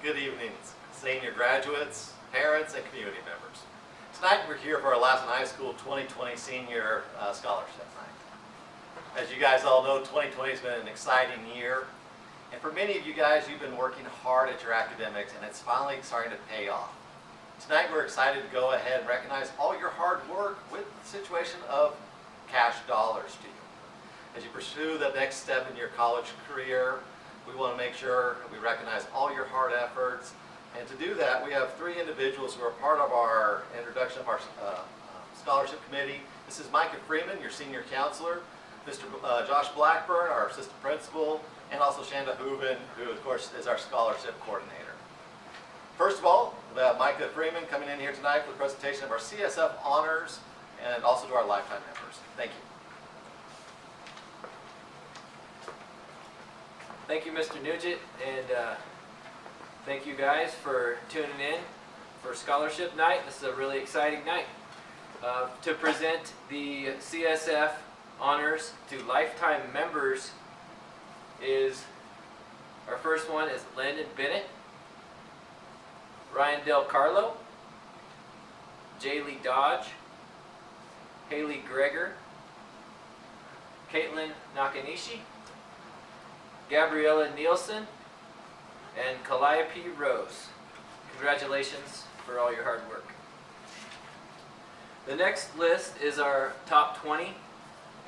Good evening, senior graduates, parents, and community members. Tonight we're here for our Lassen High School 2020 Senior Scholarship Night. As you guys all know, 2020 has been an exciting year. And for many of you guys, you've been working hard at your academics and it's finally starting to pay off. Tonight we're excited to go ahead and recognize all your hard work with the situation of cash dollars to you. As you pursue the next step in your college career, we want to make sure we recognize all your hard efforts. And to do that, we have three individuals who are part of our introduction of our scholarship committee. This is Micah Freeman, your senior counselor, Mr. Josh Blackburn, our assistant principal, and also Shanda Hooven, who of course is our scholarship coordinator. First of all, we have Micah Freeman coming in here tonight for the presentation of our CSF honors and also to our lifetime members. Thank you. Thank you, Mr. Nugent, and thank you guys for tuning in for Scholarship Night. This is a really exciting night. To present the CSF honors to lifetime members is, our first one is Landon Bennett, Ryan Del Carlo, Jaylee Dodge, Haley Greger, Caitlin Nakanishi, Gabriella Nielsen, and Calliope Rose. Congratulations for all your hard work. The next list is our top 20,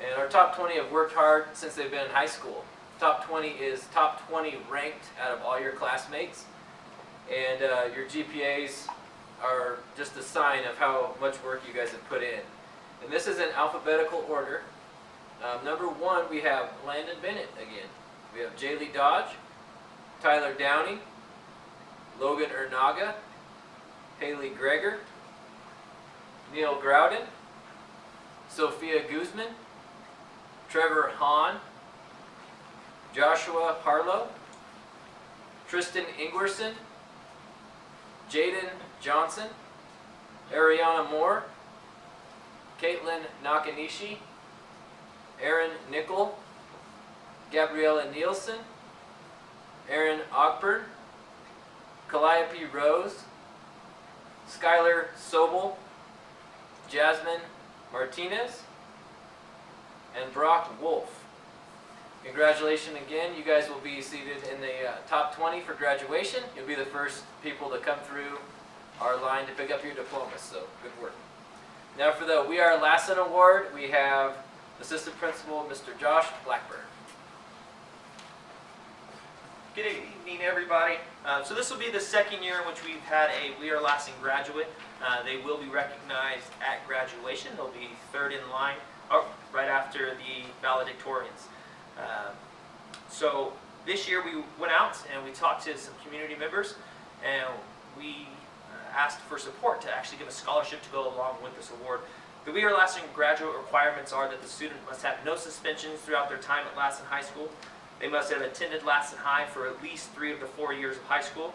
and our top 20 have worked hard since they've been in high school. Top 20 is top 20 ranked out of all your classmates, and your GPAs are just a sign of how much work you guys have put in. And this is in alphabetical order. Number 1, we have Landon Bennett again. We have Jaylee Dodge, Tyler Downey, Logan Ernaga, Haley Greger, Neil Grouden, Sophia Guzman, Trevor Hahn, Joshua Harlow, Tristan Ingwerson, Jaden Johnson, Ariana Moore, Caitlin Nakanishi, Aaron Nickel, Gabriella Nielsen, Aaron Ogburn, Calliope Rose, Skylar Sobel, Jasmine Martinez, and Brock Wolf. Congratulations again. You guys will be seated in the top 20 for graduation. You'll be the first people to come through our line to pick up your diplomas, so good work. Now for the We Are Lassen Award, we have Assistant Principal Mr. Josh Blackburn. Good evening, everybody. So this will be the second year in which we've had a We Are Lassen graduate. They will be recognized at graduation. They'll be third in line, right after the valedictorians. So this year we went out and we talked to some community members, and we asked for support to actually give a scholarship to go along with this award. The We Are Lassen graduate requirements are that the student must have no suspensions throughout their time at Lassen High School. They must have attended Lassen High for at least 3 of the 4 years of high school.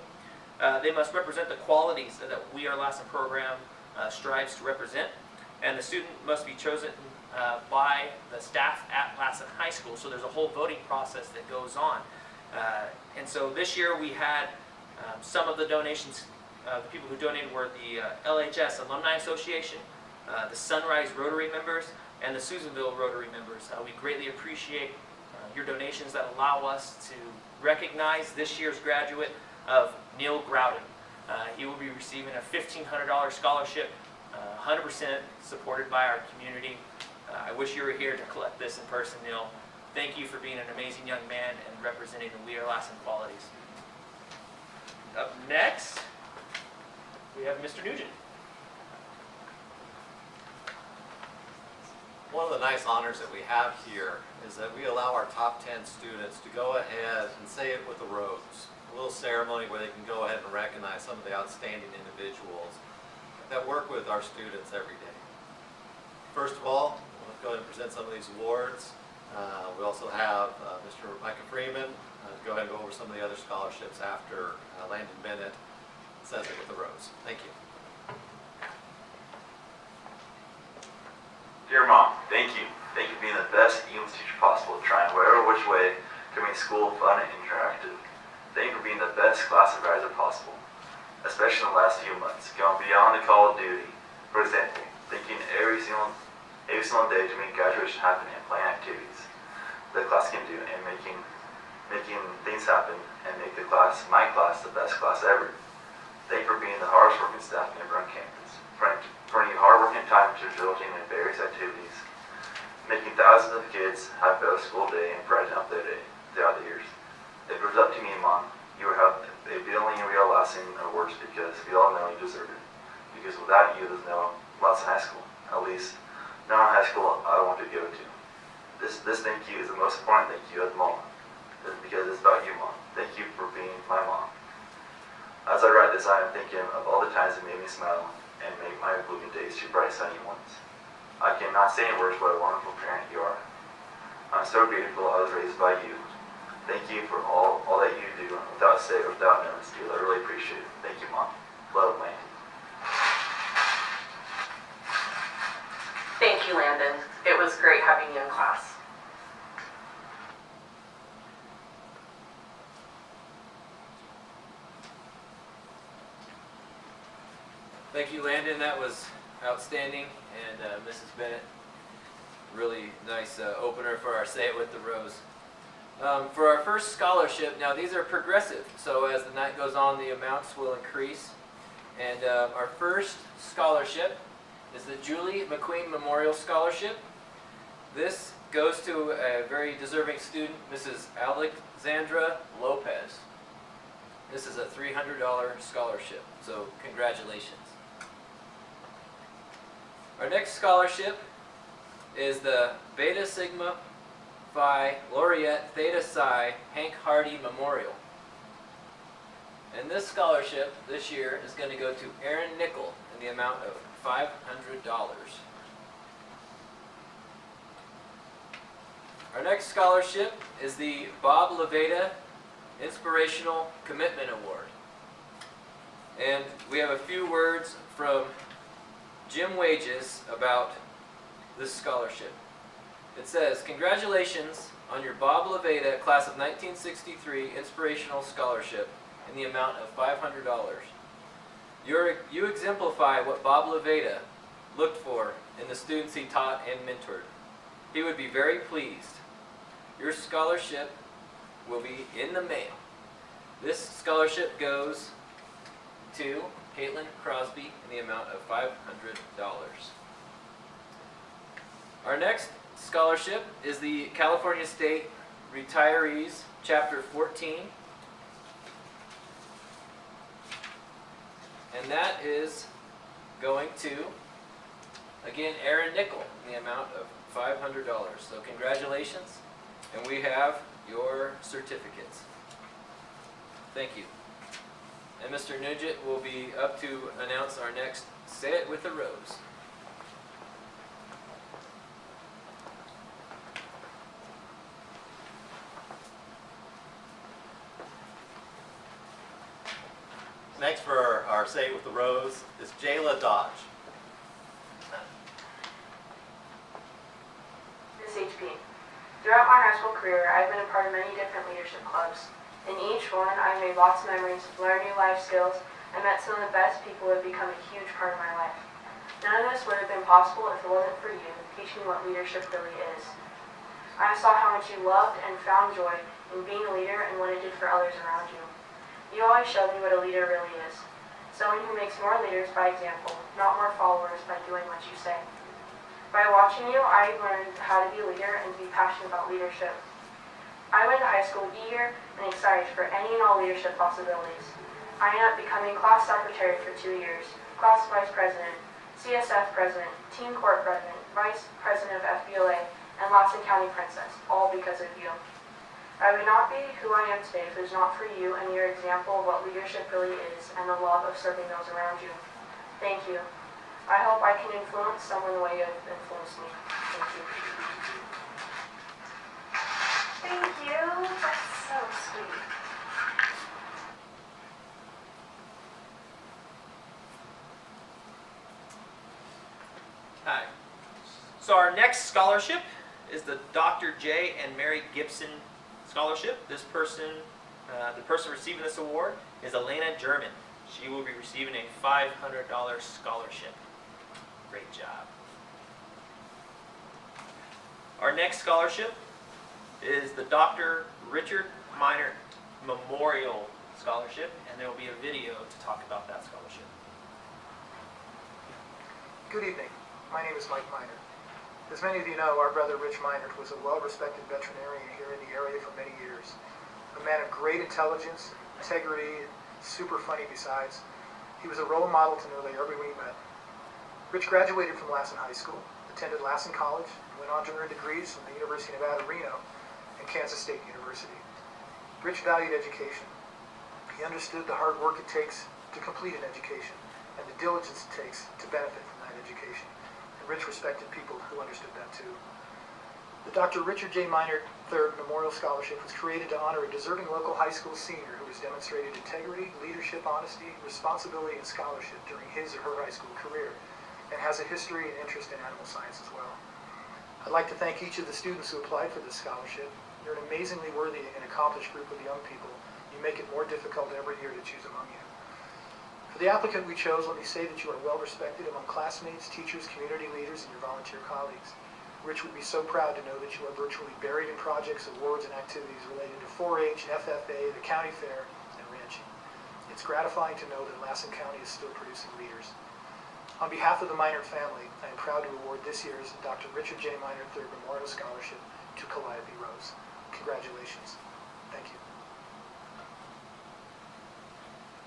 They must represent the qualities that the We Are Lassen program strives to represent. And the student must be chosen by the staff at Lassen High School. So there's a whole voting process that goes on. And so this year we had some of the donations. The people who donated were the LHS Alumni Association, the Sunrise Rotary members, and the Susanville Rotary members. We greatly appreciate your donations that allow us to recognize this year's graduate of Neil Grouden. He will be receiving a $1,500 scholarship, 100% supported by our community. I wish you were here to collect this in person, Neil. Thank you for being an amazing young man and representing the We Are Lassen qualities. Up next, we have Mr. Nugent. One of the nice honors that we have here is that we allow our top 10 students to go ahead and say it with a rose. A little ceremony where they can go ahead and recognize some of the outstanding individuals that work with our students every day. First of all, let's go ahead and present some of these awards. We also have Mr. Micah Freeman go ahead and go over some of the other scholarships after Landon Bennett says it with a rose. Thank you. Dear Mom, thank you. Thank you for being the best English teacher possible, trying whatever which way to make school fun and interactive. Thank you for being the best class advisor possible. the last few months, going beyond the call of duty. For example, thinking every single day to make graduation happen and plan activities the class can do, and making things happen and make my class, the best class ever. Thank you for being the hardest working staff member on campus, for any hard work and time resulting in various activities, making thousands of kids have a better school day and brighten up their day throughout the years. If it was up to me, Mom, you would have a billion real Lassen awards because we all know you deserve it. Because without you, there's no Lassen High School. At least, not high school I want to go to. This thank you is the most important thank you as Mom. Because it's about you, Mom. Thank you for being my mom. As I write this, I am thinking of all the times that made me smile and make my gloomy days to bright sunny ones. I cannot say in words what a wonderful parent you are. I'm so grateful I was raised by you. Thank you for all that you do. Without say or without notice, dear, I really appreciate it. Thank you, Mom. Love, Elaine. Thank you, Landon. It was great having you in class. Thank you, Landon. That was outstanding. And Mrs. Bennett, really nice opener for our Say It With the Rose. For our first scholarship, now these are progressive, so as the night goes on, the amounts will increase. And our first scholarship is the Julie McQueen Memorial Scholarship. This goes to a very deserving student, Mrs. Alexandra Lopez. This is a $300 scholarship, so congratulations. Our next scholarship is the Beta Sigma Phi Laureate Theta Psi Hank Hardy Memorial. And this scholarship this year is going to go to Aaron Nickel in the amount of $500. Our next scholarship is the Bob Levada Inspirational Commitment Award. And we have a few words from Jim Wages about this scholarship. It says, congratulations on your Bob Levada Class of 1963 Inspirational Scholarship in the amount of $500. You exemplify what Bob Levada looked for in the students he taught and mentored. He would be very pleased. Your scholarship will be in the mail. This scholarship goes to Caitlin Crosby in the amount of $500. Our next scholarship is the California State Retirees Chapter 14. And that is going to, again, Aaron Nickel in the amount of $500. So congratulations, and we have your certificates. Thank you. And Mr. Nugent will be up to announce our next Say It With the Rose. Next for our Say It With the Rose is Jayla Dodge. Miss HP. Throughout my high school career, I've been a part of many different leadership clubs. In each one, I've made lots of memories, learned new life skills, and met some of the best people who have become a huge part of my life. None of this would have been possible if it wasn't for you, teaching me what leadership really is. I saw how much you loved and found joy in being a leader and what it did for others around you. You always showed me what a leader really is. Someone who makes more leaders by example, not more followers by doing what you say. By watching you, I learned how to be a leader and be passionate about leadership. I went to high school eager and excited for any and all leadership possibilities. I ended up becoming class secretary for 2 years, class vice president, CSF president, team court president, vice president of FBLA, and Lassen County princess, all because of you. I would not be who I am today if it was not for you and your example of what leadership really is and the love of serving those around you. Thank you. I hope I can influence someone the way you have influenced me. Thank you. Thank you. That's so sweet. Hi. So our next scholarship is the Dr. J. and Mary Gibson Scholarship. This person, the person receiving this award is Elaine German. She will be receiving a $500 scholarship. Great job. Our next scholarship is the Dr. Richard Meinert Memorial Scholarship, and there will be a video to talk about that scholarship. Good evening. My name is Mike Meinert. As many of you know, our brother Rich Meinert was a well-respected veterinarian here in the area for many years. A man of great intelligence, integrity, and super funny besides. He was a role model to nearly everyone he met. Rich graduated from Lassen High School, attended Lassen College, and went on to earn degrees from the University of Nevada, Reno, and Kansas State University. Rich valued education. He understood the hard work it takes to complete an education, and the diligence it takes to benefit from that education. And Rich respected people who understood that too. The Dr. Richard J. Meinert III Memorial Scholarship was created to honor a deserving local high school senior who has demonstrated integrity, leadership, honesty, responsibility, and scholarship during his or her high school career, and has a history and interest in animal science as well. I'd like to thank each of the students who applied for this scholarship. You're an amazingly worthy and accomplished group of young people. You make it more difficult every year to choose among you. For the applicant we chose, let me say that you are well respected among classmates, teachers, community leaders, and your volunteer colleagues. Rich would be so proud to know that you are virtually buried in projects, awards, and activities related to 4-H, FFA, the county fair, and ranching. It's gratifying to know that Lassen County is still producing leaders. On behalf of the Meinert family, I am proud to award this year's Dr. Richard J. Meinert III Memorial Scholarship to Calliope Rose. Congratulations. Thank you.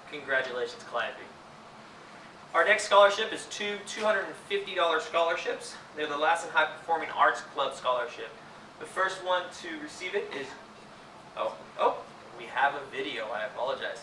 Congratulations, Calliope. Our next scholarship is two $250 scholarships. They're the Lassen High Performing Arts Club Scholarship. The first one to receive it is, we have a video, I apologize.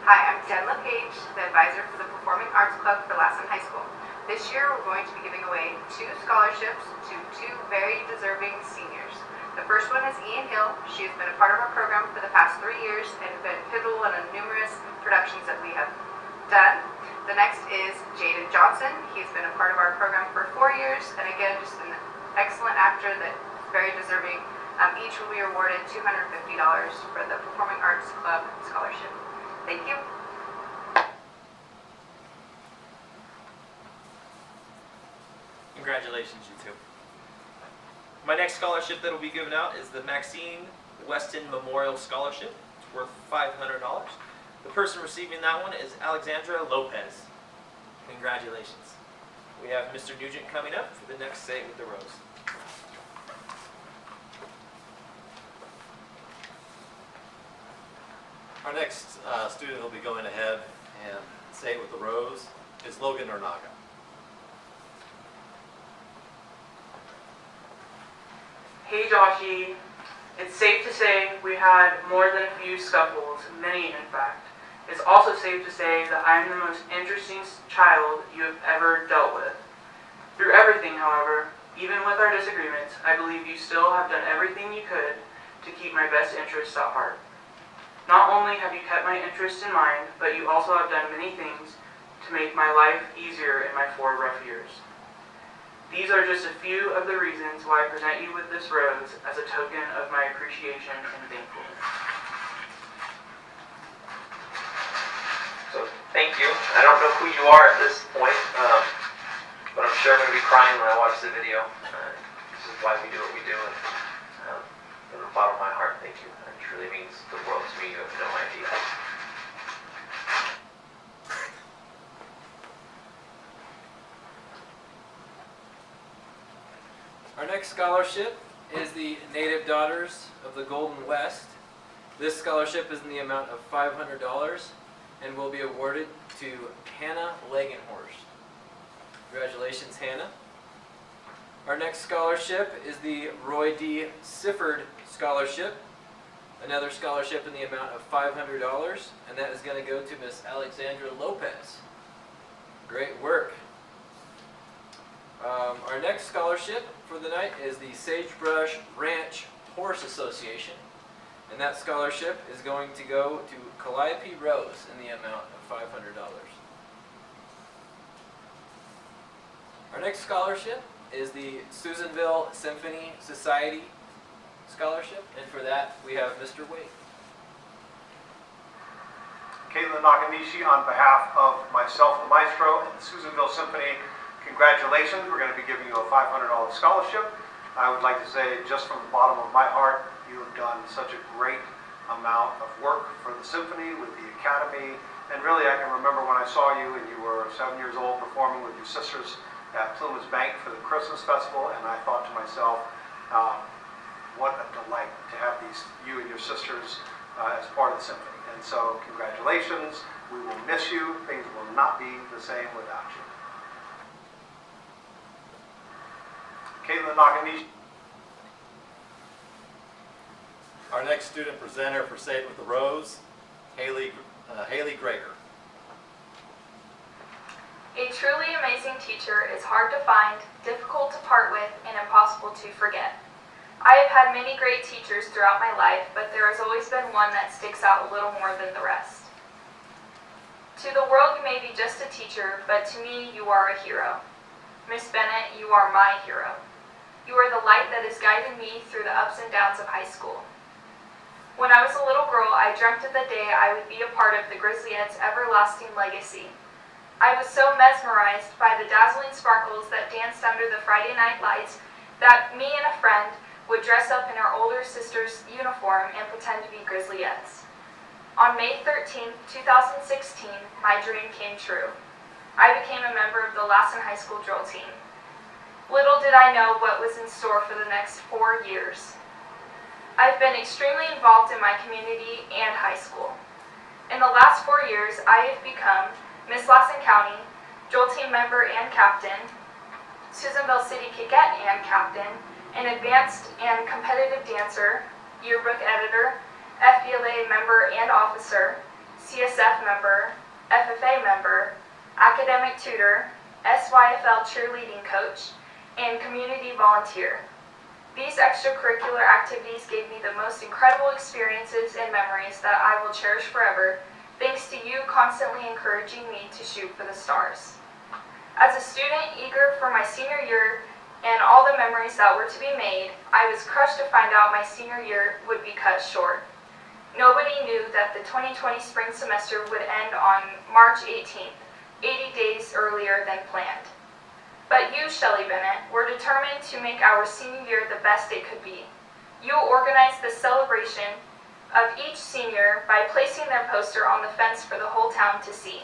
Hi, I'm Jen LePage, the advisor for the Performing Arts Club for Lassen High School. This year we're going to be giving away 2 scholarships to 2 very deserving seniors. The first one is Ian Hill. She has been a part of our program for the past 3 years and been pivotal in numerous productions that we have done. The next is Jaden Johnson. He's been a part of our program for 4 years, and again, just an excellent actor that is very deserving. Each will be awarded $250 for the Performing Arts Club Scholarship. Thank you. Congratulations, you two. My next scholarship that will be given out is the Maxine Weston Memorial Scholarship. It's worth $500. The person receiving that one is Alexandra Lopez. Congratulations. We have Mr. Nugent coming up for the next Say It with the Rose. Our next student who will be going ahead and say it with the rose is Logan Ornaga. Hey Joshy, it's safe to say we had more than a few scuffles, many in fact. It's also safe to say that I'm the most interesting child you have ever dealt with. Through everything, however, even with our disagreements, I believe you still have done everything you could to keep my best interests at heart. Not only have you kept my interests in mind, but you also have done many things to make my life easier in my 4 rough years. These are just a few of the reasons why I present you with this rose as a token of my appreciation and thankfulness. So, thank you. I don't know who you are at this point, but I'm sure I'm going to be crying when I watch the video. This is why we do what we do, and from the bottom of my heart, thank you. It truly means the world to me. You have no idea. Our next scholarship is the Native Daughters of the Golden West. This scholarship is in the amount of $500 and will be awarded to Hannah Legenhorst. Congratulations, Hannah. Our next scholarship is the Roy D. Sifford Scholarship. Another scholarship in the amount of $500, and that is going to go to Miss Alexandra Lopez. Great work. Our next scholarship for the night is the Sagebrush Ranch Horse Association, and that scholarship is going to go to Calliope Rose in the amount of $500. Our next scholarship is the Susanville Symphony Society Scholarship, and for that we have Mr. Wade. Caitlin Nakanishi, on behalf of myself, the maestro, and the Susanville Symphony, congratulations. We're going to be giving you a $500 scholarship. I would like to say, just from the bottom of my heart, you have done such a great amount of work for the symphony, with the academy, and really I can remember when I saw you and you were 7 years old performing with your sisters at Plymouth Bank for the Christmas Festival, and I thought to myself, what a delight to have you and your sisters as part of the symphony. And so congratulations, we will miss you, things will not be the same without you. Caitlin Nakanishi. Our next student presenter for Say It With the Rose, Haley Greger. A truly amazing teacher is hard to find, difficult to part with, and impossible to forget. I have had many great teachers throughout my life, but there has always been one that sticks out a little more than the rest. To the world, you may be just a teacher, but to me, you are a hero. Miss Bennett, you are my hero. You are the light that has guided me through the ups and downs of high school. When I was a little girl, I dreamt of the day I would be a part of the Grizzlyettes' everlasting legacy. I was so mesmerized by the dazzling sparkles that danced under the Friday night lights that me and a friend would dress up in our older sister's uniform and pretend to be Grizzlyettes. On May 13, 2016, my dream came true. I became a member of the Lassen High School drill team. Little did I know what was in store for the next 4 years. I've been extremely involved in my community and high school. In the last 4 years, I have become Miss Lassen County, drill team member and captain, Susanville City Cadet and captain, an advanced and competitive dancer, yearbook editor, FBLA member and officer, CSF member, FFA member, academic tutor, SYFL cheerleading coach, and community volunteer. These extracurricular activities gave me the most incredible experiences and memories that I will cherish forever, thanks to you constantly encouraging me to shoot for the stars. As a student eager for my senior year and all the memories that were to be made, I was crushed to find out my senior year would be cut short. Nobody knew that the 2020 spring semester would end on March 18th, 80 days earlier than planned. But you, Shelley Bennett, were determined to make our senior year the best it could be. You organized the celebration of each senior by placing their poster on the fence for the whole town to see.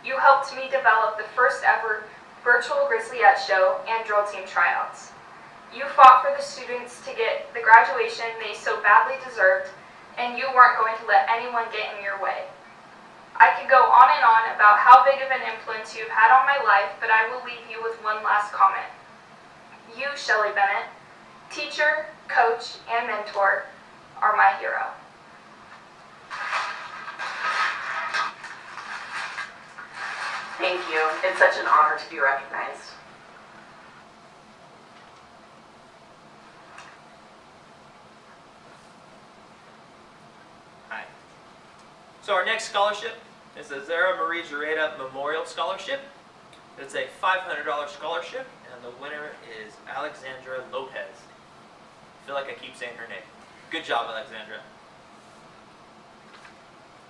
You helped me develop the first ever virtual Grizzlyette show and drill team tryouts. You fought for the students to get the graduation they so badly deserved, and you weren't going to let anyone get in your way. I could go on and on about how big of an influence you've had on my life, but I will leave you with one last comment. You, Shelley Bennett, teacher, coach, and mentor, are my hero. Thank you. It's such an honor to be recognized. Hi. So our next scholarship is the Zara Marie Jereda Memorial Scholarship. It's a $500 scholarship, and the winner is Alexandra Lopez. I feel like I keep saying her name. Good job, Alexandra.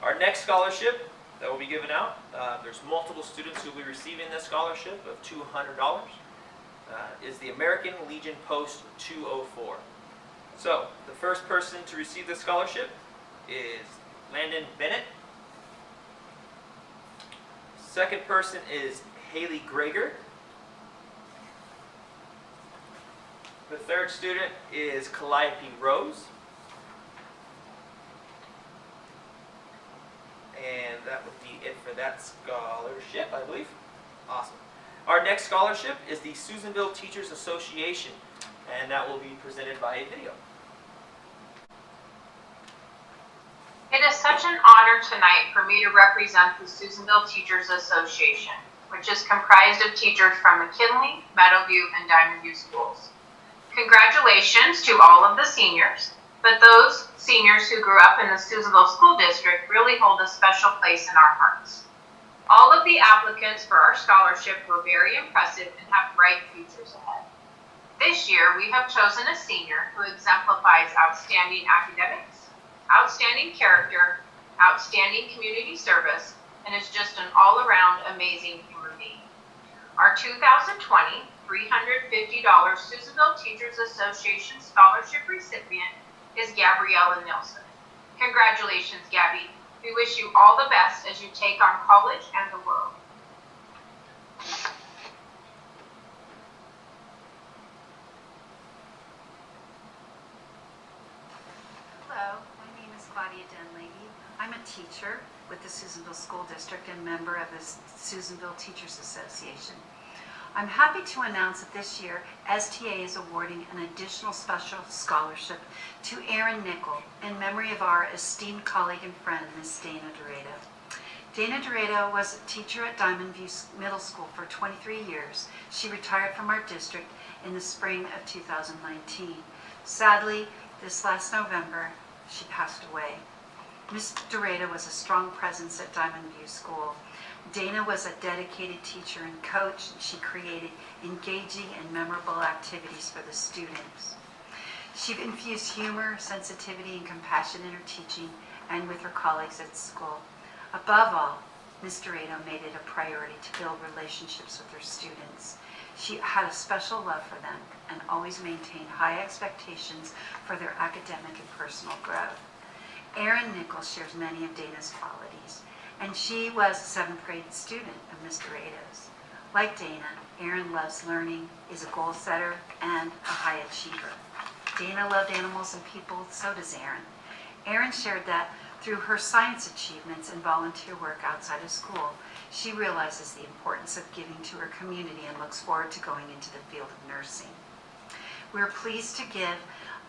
Our next scholarship that will be given out, there's multiple students who will be receiving this scholarship of $200, is the American Legion Post 204. So, the first person to receive this scholarship is Landon Bennett. Second person is Haley Greger. The third student is Calliope Rose. And that would be it for that scholarship, I believe. Awesome. Our next scholarship is the Susanville Teachers Association, and that will be presented by a video. It is such an honor tonight for me to represent the Susanville Teachers Association, which is comprised of teachers from McKinley, Meadowview, and Diamond View schools. Congratulations to all of the seniors, but those seniors who grew up in the Susanville School District really hold a special place in our hearts. All of the applicants for our scholarship were very impressive and have bright futures ahead. This year, we have chosen a senior who exemplifies outstanding academics, outstanding character, outstanding community service, and is just an all-around amazing human being. Our 2020 $350 Susanville Teachers Association Scholarship recipient is Gabriella Nilsson. Congratulations, Gabby. We wish you all the best as you take on college and the world. Hello, my name is Claudia Dunleavy. I'm a teacher with the Susanville School District and member of the Susanville Teachers Association. I'm happy to announce that this year, STA is awarding an additional special scholarship to Erin Nickel in memory of our esteemed colleague and friend, Miss Dana Jereda. Dana Jereda was a teacher at Diamond View Middle School for 23 years. She retired from our district in the spring of 2019. Sadly, this last November, she passed away. Miss Jereda was a strong presence at Diamond View School. Dana was a dedicated teacher and coach. She created engaging and memorable activities for the students. She infused humor, sensitivity, and compassion in her teaching and with her colleagues at school. Above all, Ms. Jereda made it a priority to build relationships with her students. She had a special love for them and always maintained high expectations for their academic and personal growth. Erin Nickel shares many of Dana's qualities, and she was a 7th grade student of Ms. Jereda's. Like Dana, Erin loves learning, is a goal setter, and a high achiever. Dana loved animals and people, so does Erin. Erin shared that through her science achievements and volunteer work outside of school, she realizes the importance of giving to her community and looks forward to going into the field of nursing. We're pleased to give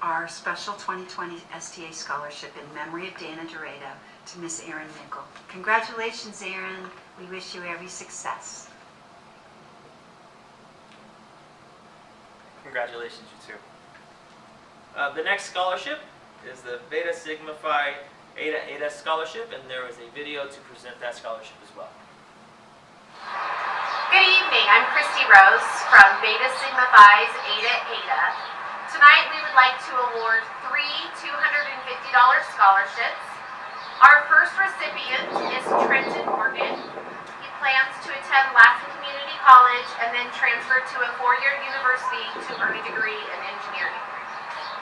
our special 2020 STA scholarship in memory of Dana Jereda to Miss Erin Nickel. Congratulations, Erin. We wish you every success. Congratulations, you two. The next scholarship is the Beta Sigma Phi Eta Eta scholarship, and there is a video to present that scholarship as well. Good evening, I'm Christy Rose from Beta Sigma Phi's Eta Eta. Tonight we would like to award 3 $250 scholarships. Our first recipient is Trenton Morgan. He plans to attend Lassen Community College and then transfer to a 4-year university to earn a degree in engineering.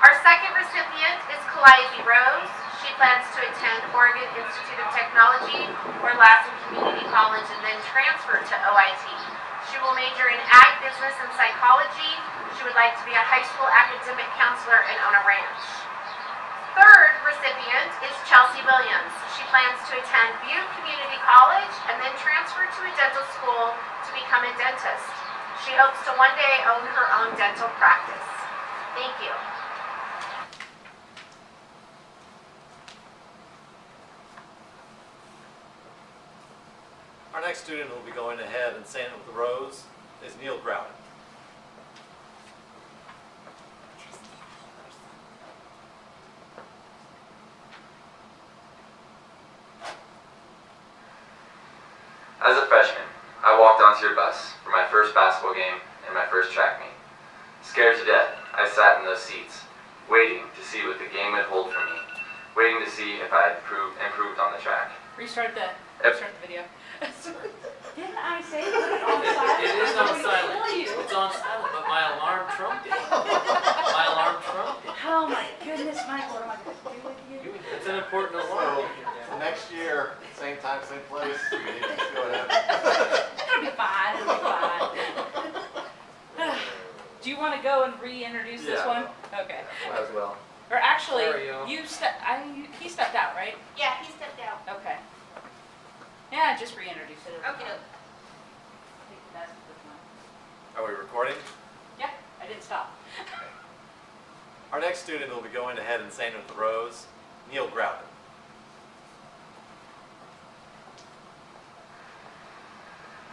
Our second recipient is Calliope Rose. She plans to attend Oregon Institute of Technology or Lassen Community College and then transfer to OIT. She will major in ag business and psychology. She would like to be a high school academic counselor and own a ranch. Third recipient is Chelsea Williams. She plans to attend Butte Community College and then transfer to a dental school to become a dentist. She hopes to one day own her own dental practice. Thank you. Our next student who will be going ahead and saying it with the rose is Neil Grout. As a freshman, I walked onto your bus for my first basketball game and my first track meet. Scared to death, I sat in those seats, waiting to see what the game would hold for me, waiting to see if I had improved on the track. Restart the video. Didn't I say put it on silent? It is on silent. It's on silent, but my alarm trumped it. My alarm trumped it. Oh my goodness, Michael, what am I going to do with you? It's an important alarm. So next year, same time, same place, you can just go ahead. It'll be fine, it'll be fine. Do you want to go and reintroduce this one? Okay. Might as well. Or actually, There we go. he stepped out, right? Yeah, he stepped out. Okay. Yeah, just reintroduce it. Okay. That's the one. Are we recording? Yeah, I didn't stop. Our next student who will be going ahead and saying it with the rose, Neil Grout.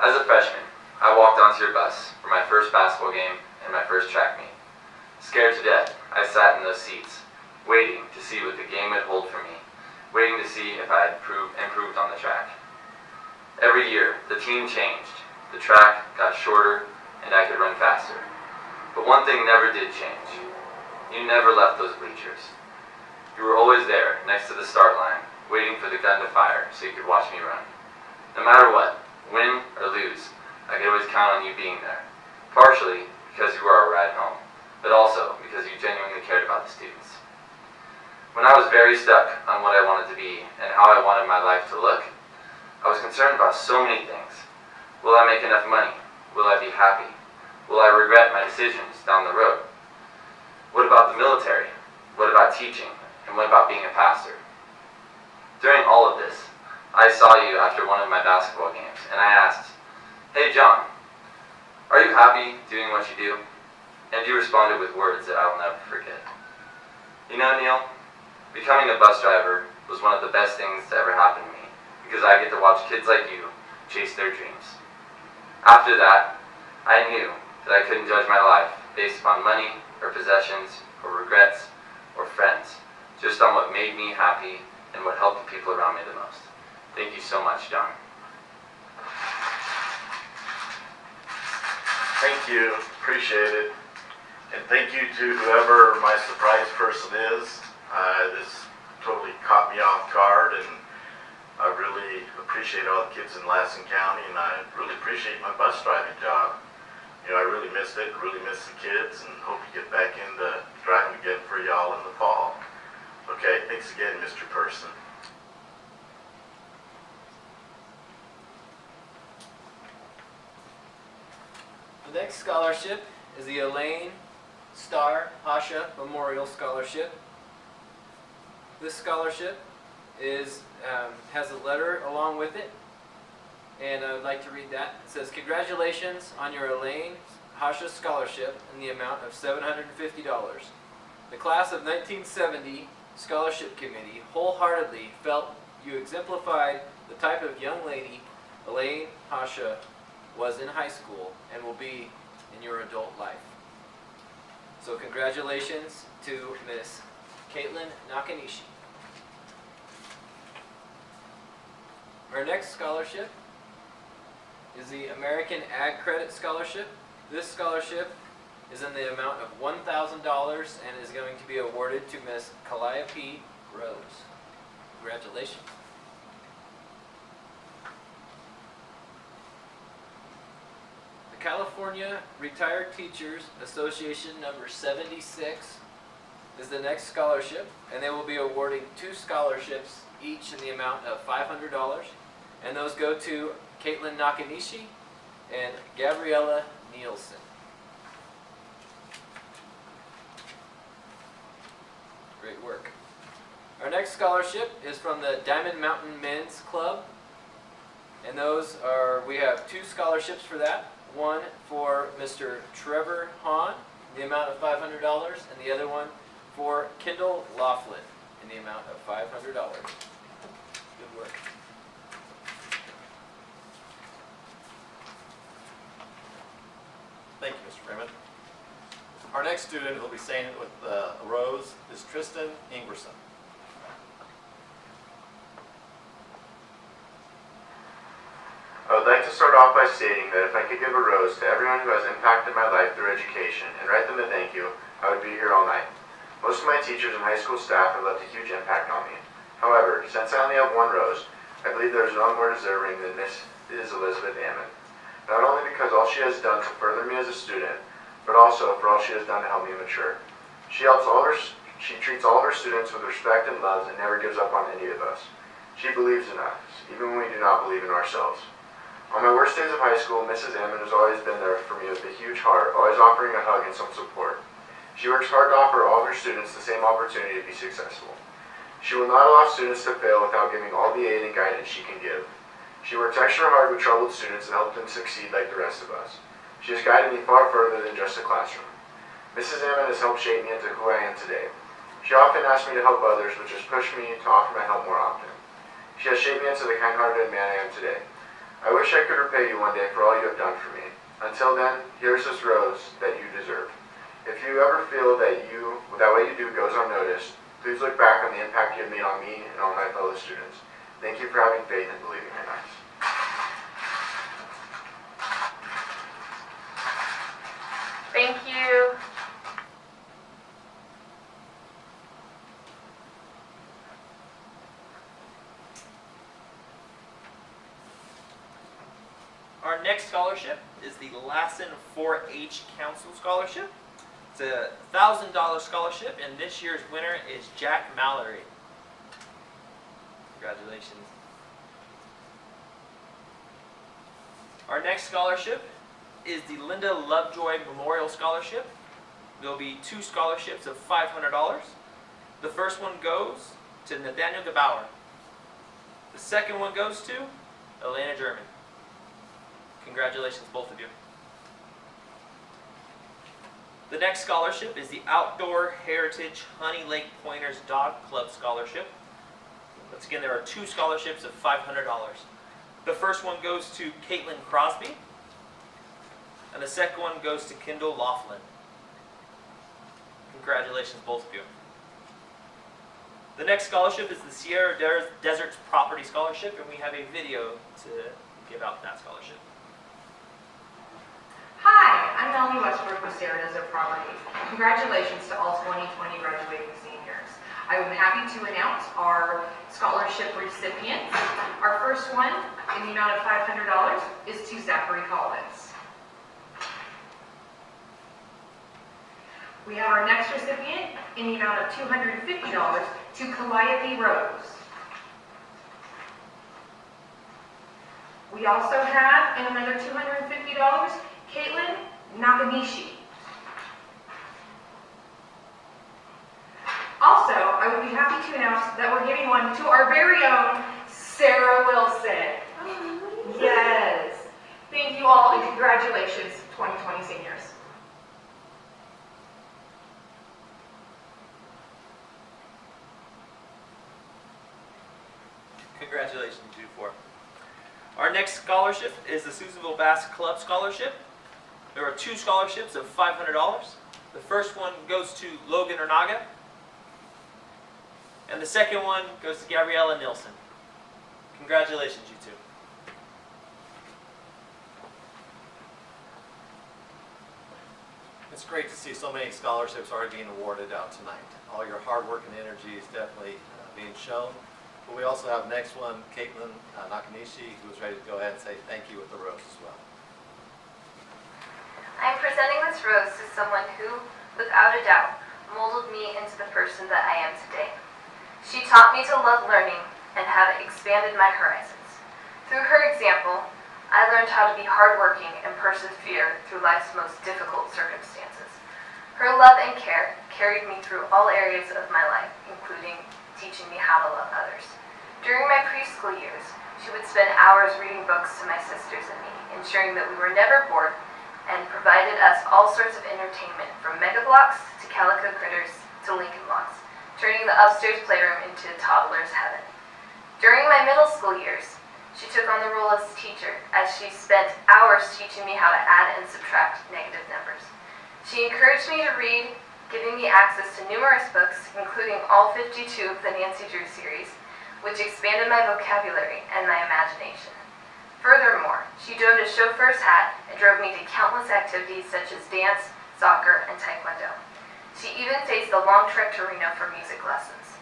As a freshman, I walked onto your bus for my first basketball game and my first track meet. Scared to death, I sat in those seats, waiting to see what the game would hold for me, waiting to see if I had improved on the track. Every year, the team changed. The track got shorter, and I could run faster. But one thing never did change. You never left those bleachers. You were always there, next to the start line, waiting for the gun to fire so you could watch me run. No matter what, win or lose, I could always count on you being there. Partially because you were our ride home, but also because you genuinely cared about the students. When I was very stuck on what I wanted to be and how I wanted my life to look, I was concerned about so many things. Will I make enough money? Will I be happy? Will I regret my decisions down the road? What about the military? What about teaching? And what about being a pastor? During all of this, I saw you after one of my basketball games, and I asked, "Hey John, are you happy doing what you do?" And you responded with words that I will never forget. You know, Neil, becoming a bus driver was one of the best things to ever happen to me, because I get to watch kids like you chase their dreams. After that, I knew that I couldn't judge my life based upon money or possessions or regrets or friends, just on what made me happy and what helped the people around me the most. Thank you so much, John. Thank you, appreciate it. And thank you to whoever my surprise person is. This totally caught me off guard, and I really appreciate all the kids in Lassen County, and I really appreciate my bus driving job. You know, I really missed it, really miss the kids, and hope to get back into driving again for y'all in the fall. Okay, thanks again, Mr. Person. The next scholarship is the Elaine, Starr, Hasha Memorial Scholarship. This scholarship has a letter along with it, and I would like to read that. It says, "Congratulations on your Elaine Hasha Scholarship in the amount of $750. The class of 1970 Scholarship Committee wholeheartedly felt you exemplified the type of young lady Elaine Hasha was in high school and will be in your adult life." So congratulations to Miss Caitlin Nakanishi. Our next scholarship is the American Ag Credit Scholarship. This scholarship is in the amount of $1,000 and is going to be awarded to Miss Calliope Rose. Congratulations. The California Retired Teachers Association number 76 is the next scholarship, and they will be awarding 2 scholarships each in the amount of $500, and those go to Caitlin Nakanishi and Gabriella Nielsen. Great work. Our next scholarship is from the Diamond Mountain Men's Club, and those are, we have 2 scholarships for that. One for Mr. Trevor Hahn in the amount of $500, and the other one for Kendall Laughlin in the amount of $500. Good work. Thank you, Mr. Freeman. Our next student who will be saying it with a rose is Tristan Ingerson. I would like to start off by stating that if I could give a rose to everyone who has impacted my life through education and write them a thank you, I would be here all night. Most of my teachers and high school staff have left a huge impact on me. However, since I only have one rose, I believe there is none more deserving than Miss Elizabeth Ammon. Not only because all she has done to further me as a student, but also for all she has done to help me mature. She treats all of her students with respect and love and never gives up on any of us. She believes in us, even when we do not believe in ourselves. On my worst days of high school, Mrs. Ammon has always been there for me with a huge heart, always offering a hug and some support. She works hard to offer all of her students the same opportunity to be successful. She will not allow students to fail without giving all the aid and guidance she can give. She works extra hard with troubled students and helps them succeed like the rest of us. She has guided me far further than just a classroom. Mrs. Ammon has helped shape me into who I am today. She often asks me to help others, which has pushed me to offer my help more often. She has shaped me into the kind-hearted man I am today. I wish I could repay you one day for all you have done for me. Until then, here's this rose that you deserve. If you ever feel that what you do goes unnoticed, please look back on the impact you have made on me and all my fellow students. Thank you for having faith and believing in us. Thank you. Our next scholarship is the Lassen 4-H Council Scholarship. It's a $1,000 scholarship, and this year's winner is Jack Mallory. Congratulations. Our next scholarship is the Linda Lovejoy Memorial Scholarship. There will be 2 scholarships of $500. The first one goes to Nathaniel Gebauer. The second one goes to Elaine German. Congratulations, both of you. The next scholarship is the Outdoor Heritage Honey Lake Pointers Dog Club Scholarship. Once again, there are 2 scholarships of $500. The first one goes to Caitlin Crosby, and the second one goes to Kendall Laughlin. Congratulations, both of you. The next scholarship is the Sierra Deserts Property Scholarship, and we have a video to give out that scholarship. Hi, I'm Melanie Westbrook with Sierra Desert Property. Congratulations to all 2020 graduating seniors. I am happy to announce our scholarship recipients. Our first one, in the amount of $500, is to Zachary Collins. We have our next recipient in the amount of $250 to Calliope Rose. We also have, in another $250, Caitlin Nakanishi. Also, I would be happy to announce that we're giving one to our very own Sarah Wilson. Yes. Thank you all and congratulations, 2020 seniors. Congratulations, you 4. Our next scholarship is the Susanville Basque Club Scholarship. There are 2 scholarships of $500. The first one goes to Logan Ernaga, and the second one goes to Gabriella Nilsson. Congratulations, you 2. It's great to see so many scholarships already being awarded out tonight. All your hard work and energy is definitely being shown. But we also have next one, Caitlin Nakanishi, who is ready to go ahead and say thank you with the rose as well. I am presenting this rose to someone who, without a doubt, molded me into the person that I am today. She taught me to love learning and have expanded my horizons. Through her example, I learned how to be hardworking and persevere through life's most difficult circumstances. Her love and care carried me through all areas of my life, including teaching me how to love others. During my preschool years, she would spend hours reading books to my sisters and me, ensuring that we were never bored, and provided us all sorts of entertainment, from Mega Bloks to Calico Critters to Lincoln Blocks, turning the upstairs playroom into toddler's heaven. During my middle school years, she took on the role as teacher, as she spent hours teaching me how to add and subtract negative numbers. She encouraged me to read, giving me access to numerous books, including all 52 of the Nancy Drew series, which expanded my vocabulary and my imagination. Furthermore, she donned a chauffeur's hat and drove me to countless activities such as dance, soccer, and taekwondo. She even faced a long trek to Reno for music lessons.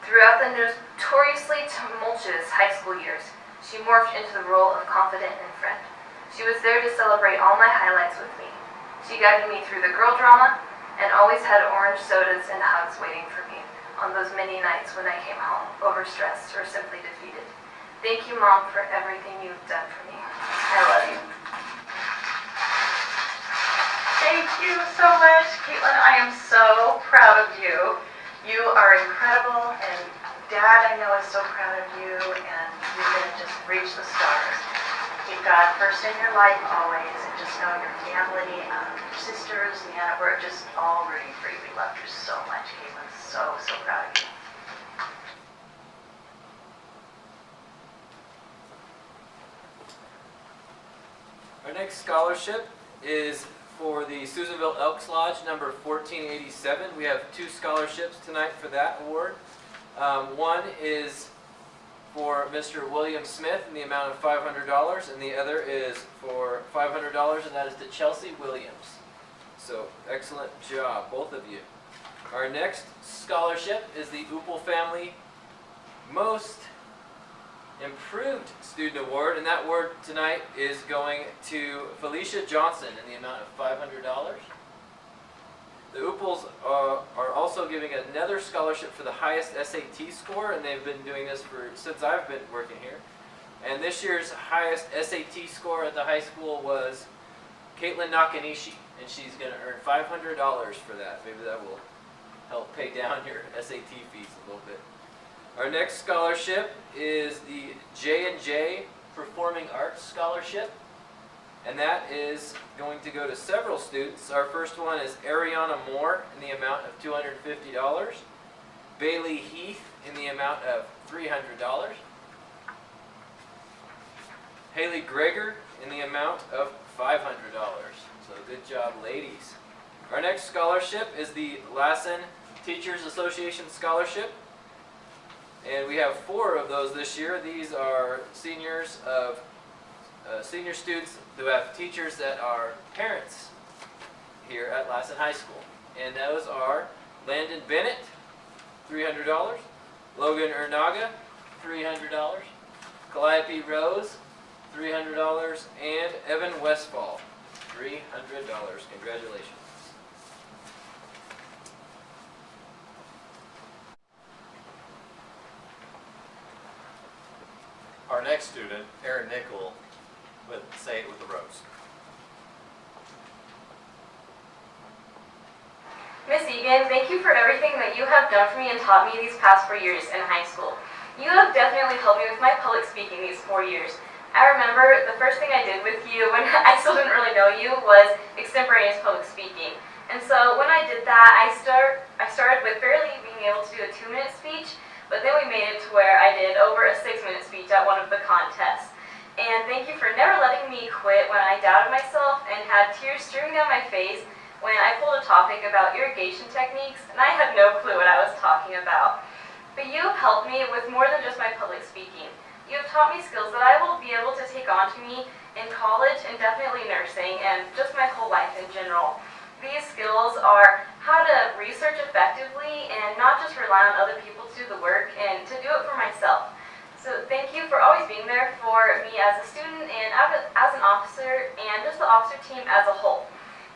Throughout the notoriously tumultuous high school years, she morphed into the role of confidant and friend. She was there to celebrate all my highlights with me. She guided me through the girl drama and always had orange sodas and hugs waiting for me on those many nights when I came home overstressed or simply defeated. Thank you, Mom, for everything you've done for me. I love you. Thank you so much, Caitlin. I am so proud of you. You are incredible, and Dad, I know, is so proud of you, and you're going to just reach the stars. Keep God first in your life always, and just know your family, your sisters, and we're just all rooting for you. We love you so much, Caitlin. So, so proud of you. Our next scholarship is for the Susanville Elks Lodge, number 1487. We have 2 scholarships tonight for that award. One is for Mr. William Smith in the amount of $500, and the other is for $500, and that is to Chelsea Williams. So, excellent job, both of you. Our next scholarship is the Upel Family Most Improved Student Award, and that award tonight is going to Felicia Johnson in the amount of $500. The Ooples are also giving another scholarship for the highest SAT score, and they've been doing this since I've been working here. And this year's highest SAT score at the high school was Caitlin Nakanishi, and she's going to earn $500 for that. Maybe that will help pay down your SAT fees a little bit. Our next scholarship is the J&J Performing Arts Scholarship, and that is going to go to several students. Our first one is Ariana Moore in the amount of $250, Bailey Heath in the amount of $300, Haley Greger in the amount of $500. So good job, ladies. Our next scholarship is the Lassen Teachers Association Scholarship. And we have 4 of those this year. These are senior students who have teachers that are parents here at Lassen High School. And those are Landon Bennett, $300, Logan Ernaga, $300, Calliope Rose, $300, and Evan Westfall, $300. Congratulations. Our next student, Aaron Nickel, would say it with a rose. Miss Egan, thank you for everything that you have done for me and taught me these past 4 years in high school. You have definitely helped me with my public speaking these 4 years. I remember the first thing I did with you when I still didn't really know you was extemporaneous public speaking. And so when I did that, I started with barely being able to do a 2-minute speech, but then we made it to where I did over a 6-minute speech at one of the contests. And thank you for never letting me quit when I doubted myself and had tears streaming down my face when I pulled a topic about irrigation techniques and I had no clue what I was talking about. But you have helped me with more than just my public speaking. You have taught me skills that I will be able to take on to me in college and definitely nursing and just my whole life in general. These skills are how to research effectively and not just rely on other people to do the work and to do it for myself. So thank you for always being there for me as a student and as an officer and just the officer team as a whole.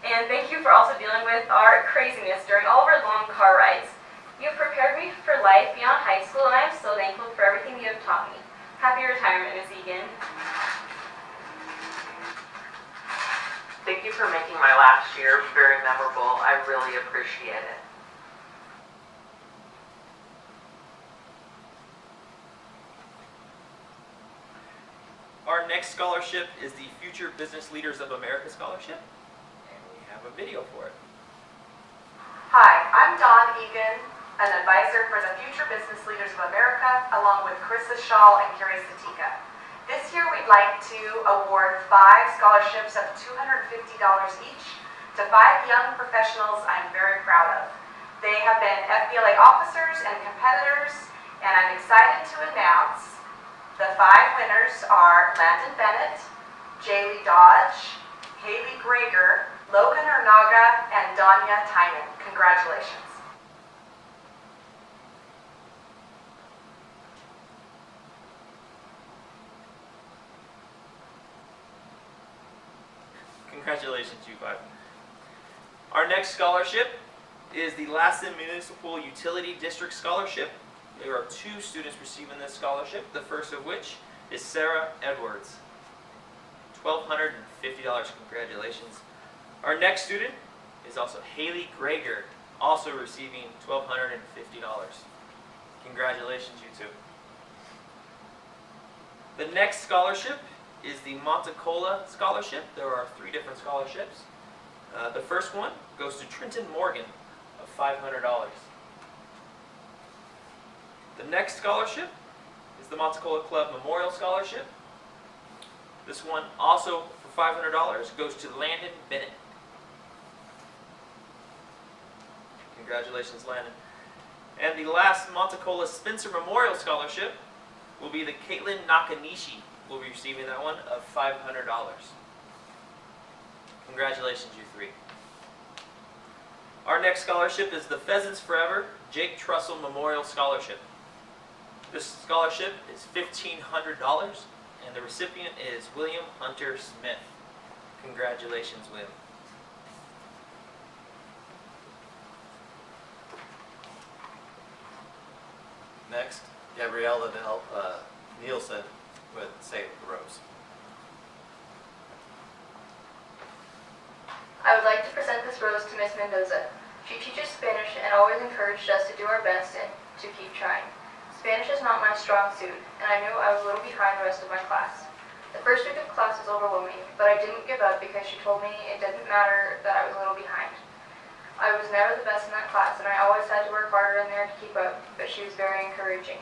And thank you for also dealing with our craziness during all of our long car rides. You've prepared me for life beyond high school and I am so thankful for everything you have taught me. Happy retirement, Miss Egan. Thank you for making my last year very memorable. I really appreciate it. Our next scholarship is the Future Business Leaders of America Scholarship, and we have a video for it. Hi, I'm Dawn Egan, an advisor for the Future Business Leaders of America, along with Carissa Shaw and Carrie Satika. This year we'd like to award 5 scholarships of $250 each to 5 young professionals I'm very proud of. They have been FBLA officers and competitors, and I'm excited to announce the 5 winners are Landon Bennett, Jaylee Dodge, Haley Greger, Logan Ernaga, and Danya Tynan. Congratulations. Congratulations, you 5. Our next scholarship is the Lassen Municipal Utility District Scholarship. There are 2 students receiving this scholarship, the first of which is Sarah Edwards. $1,250. Congratulations. Our next student is also Haley Greger, also receiving $1,250. Congratulations, you 2. The next scholarship is the Monticola Scholarship. There are 3 different scholarships. The first one goes to Trenton Morgan of $500. The next scholarship is the Monticola Club Memorial Scholarship. This one, also for $500, goes to Landon Bennett. Congratulations, Landon. And the last Monticola Spencer Memorial Scholarship will be the Caitlin Nakanishi. Will be receiving that one of $500. Congratulations, you 3. Our next scholarship is the Pheasants Forever Jake Trussell Memorial Scholarship. This scholarship is $1,500, and the recipient is William Hunter Smith. Congratulations, William. Next, Gabriella Nielsen with Save the Rose. I would like to present this rose to Miss Mendoza. She teaches Spanish and always encouraged us to do our best and to keep trying. Spanish is not my strong suit, and I knew I was a little behind the rest of my class. The first week of class was overwhelming, but I didn't give up because she told me it didn't matter that I was a little behind. I was never the best in that class, and I always had to work harder in there to keep up, but she was very encouraging.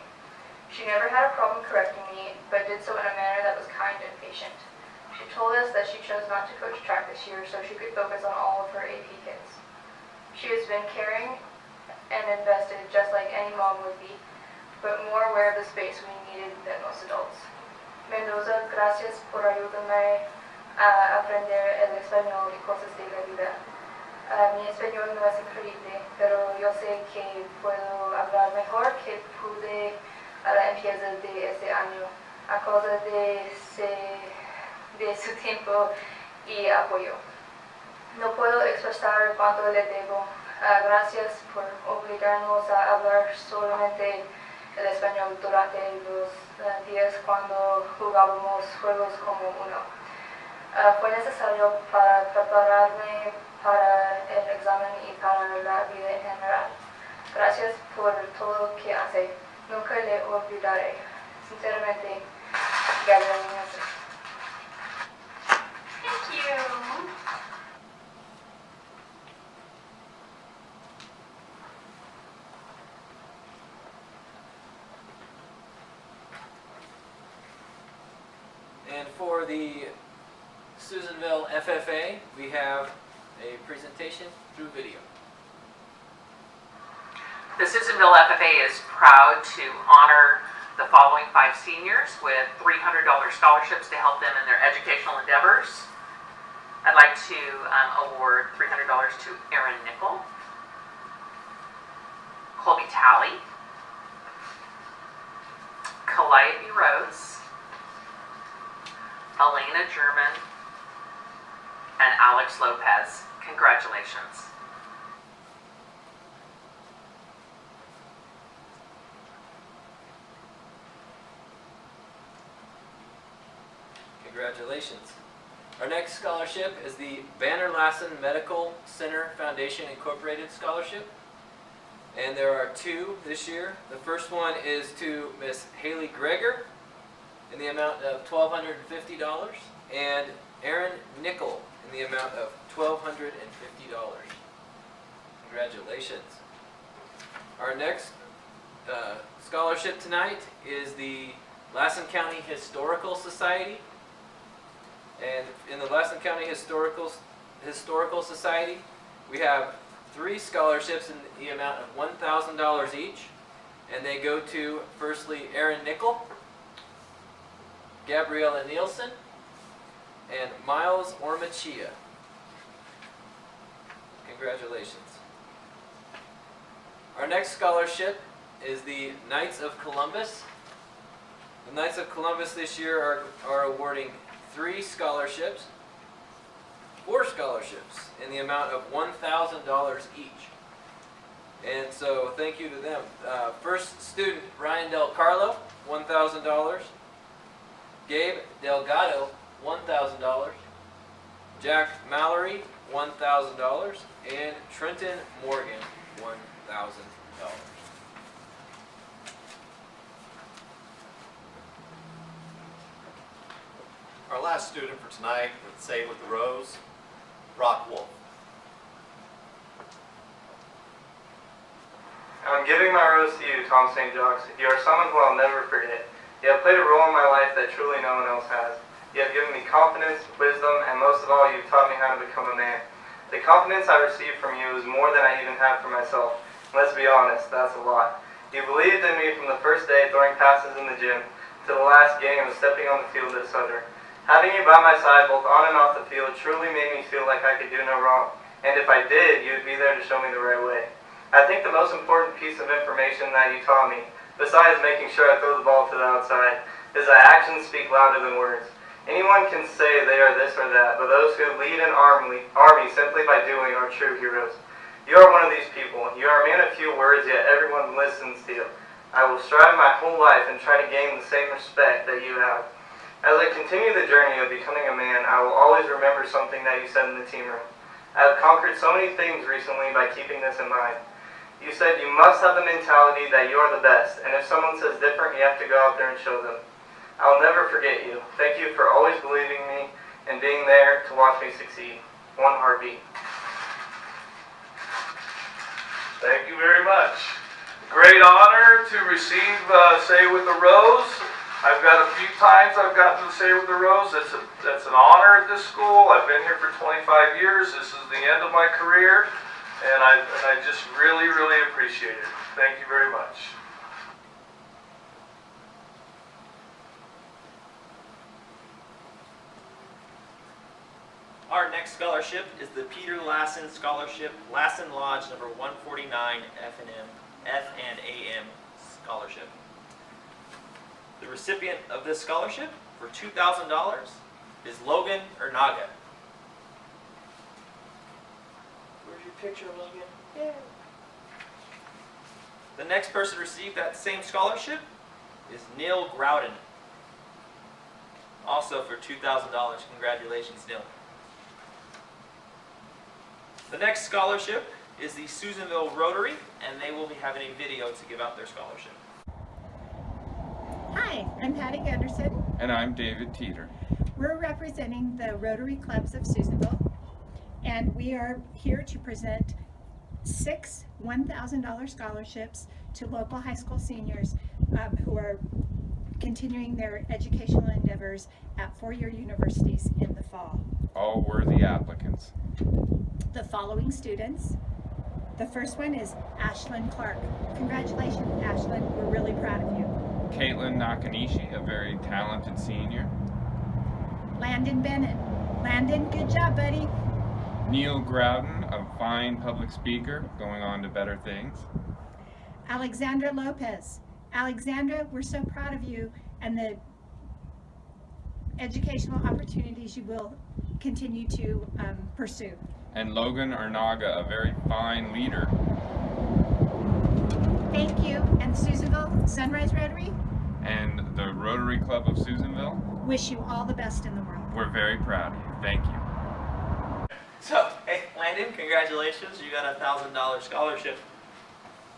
She never had a problem correcting me, but did so in a manner that was kind and patient. She told us that she chose not to coach track this year so she could focus on all of her AP kids. She has been caring and invested just like any mom would be, but more aware of the space we needed than most adults. Mendoza, gracias por ayudarme a aprender el español y cosas de la vida. Mi español no es increíble, pero yo sé que puedo hablar mejor que pude a la empieza de este año, a causa de su tiempo y apoyo. No puedo expresar cuánto le debo. Gracias por obligarnos a hablar solamente el español durante los días cuando jugábamos juegos como uno. Fue necesario para prepararme para el examen y para la vida en general. Gracias por todo lo que hace. Nunca le olvidaré. Sinceramente, Gabriela Nielsen. Thank you. And for the Susanville FFA, we have a presentation through video. The Susanville FFA is proud to honor the following 5 seniors with $300 scholarships to help them in their educational endeavors. I'd like to award $300 to Erin Nickel, Colby Talley, Calliope Rose, Elena German, and Alex Lopez. Congratulations. Congratulations. Our next scholarship is the Banner Lassen Medical Center Foundation Incorporated Scholarship. And there are 2 this year. The first one is to Miss Haley Greger in the amount of $1,250 and Erin Nickel in the amount of $1,250. Congratulations. Our next scholarship tonight is the Lassen County Historical Society. And in the Lassen County Historical Society, we have 3 scholarships in the amount of $1,000 each. And they go to, firstly, Erin Nickel, Gabriella Nielsen, and Miles Ormachia. Congratulations. Our next scholarship is the Knights of Columbus. The Knights of Columbus this year are awarding 3 scholarships, 4 scholarships in the amount of $1,000 each. And so thank you to them. First student, Ryan Del Carlo, $1,000. Gabe Delgado, $1,000. Jack Mallory, $1,000. And Trenton Morgan, $1,000. Our last student for tonight with Say with the Rose, Brock Wolf. I'm giving my rose to you, Tom St. Jacques. You are someone who I'll never forget. You have played a role in my life that truly no one else has. You have given me confidence, wisdom, and most of all, you've taught me how to become a man. The confidence I received from you is more than I even have for myself. Let's be honest, that's a lot. You believed in me from the first day throwing passes in the gym to the last game of stepping on the field at Sutter. Having you by my side both on and off the field truly made me feel like I could do no wrong. And if I did, you would be there to show me the right way. I think the most important piece of information that you taught me besides making sure I throw the ball to the outside, is that actions speak louder than words. Anyone can say they are this or that, but those who lead an army simply by doing are true heroes. You are one of these people. You are a man of few words, yet everyone listens to you. I will strive my whole life and try to gain the same respect that you have. As I continue the journey of becoming a man, I will always remember something that you said in the team room. I have conquered so many things recently by keeping this in mind. You said you must have the mentality that you are the best, and if someone says different, you have to go out there and show them. I will never forget you. Thank you for always believing me and being there to watch me succeed. One heartbeat. Thank you very much. Great honor to receive Say with the Rose. I've got a few times I've gotten to Say with the Rose. That's an honor at this school. I've been here for 25 years. This is the end of my career, and I just really, really appreciate it. Thank you very much. Our next scholarship is the Peter Lassen Scholarship, Lassen Lodge number 149 F&AM Scholarship. The recipient of this scholarship for $2,000 is Logan Ernaga. Where's your picture, Logan? Yeah. The next person to receive that same scholarship is Neil Grouden. Also for $2,000. Congratulations, Neil. The next scholarship is the Susanville Rotary, and they will be having a video to give out their scholarship. Hi, I'm Patty Anderson. And I'm David Teeter. We're representing the Rotary Clubs of Susanville, and we are here to present 6 $1,000 scholarships to local high school seniors who are continuing their educational endeavors at four-year universities in the fall. All worthy applicants. The following students. The first one is Ashlyn Clark. Congratulations, Ashlyn. We're really proud of you. Caitlin Nakanishi, a very talented senior. Landon Bennett. Landon, good job, buddy. Neil Grouden, a fine public speaker, going on to better things. Alexandra Lopez. Alexandra, we're so proud of you and the educational opportunities you will continue to pursue. And Logan Ernaga, a very fine leader. Thank you. And Susanville Sunrise Rotary? And the Rotary Club of Susanville? Wish you all the best in the world. We're very proud of you. Thank you. So, hey, Landon, congratulations. You got a $1,000 scholarship.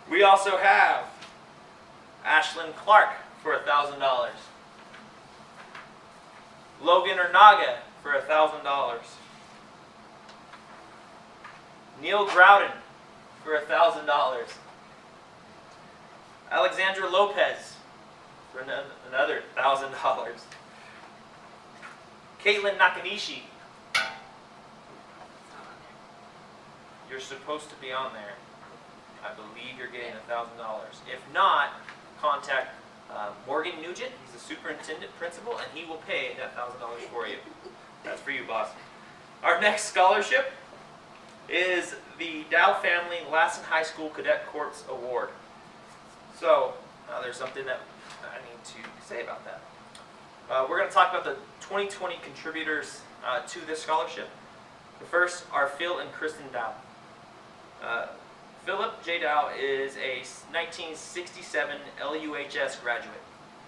We also have Ashlyn Clark for $1,000. Logan Ernaga for $1,000. Neil Grouden for $1,000. Alexandra Lopez for another $1,000. Caitlin Nakanishi. You're supposed to be on there. I believe you're getting $1,000. If not, contact Morgan Nugent. He's the superintendent principal, and he will pay that $1,000 for you. That's for you, boss. Our next scholarship is the Dow Family Lassen High School Cadet Corps Award. So, there's something that I need to say about that. We're going to talk about the 2020 contributors to this scholarship. The first are Phil and Kristen Dow. Philip J. Dow is a 1967 LUHS graduate.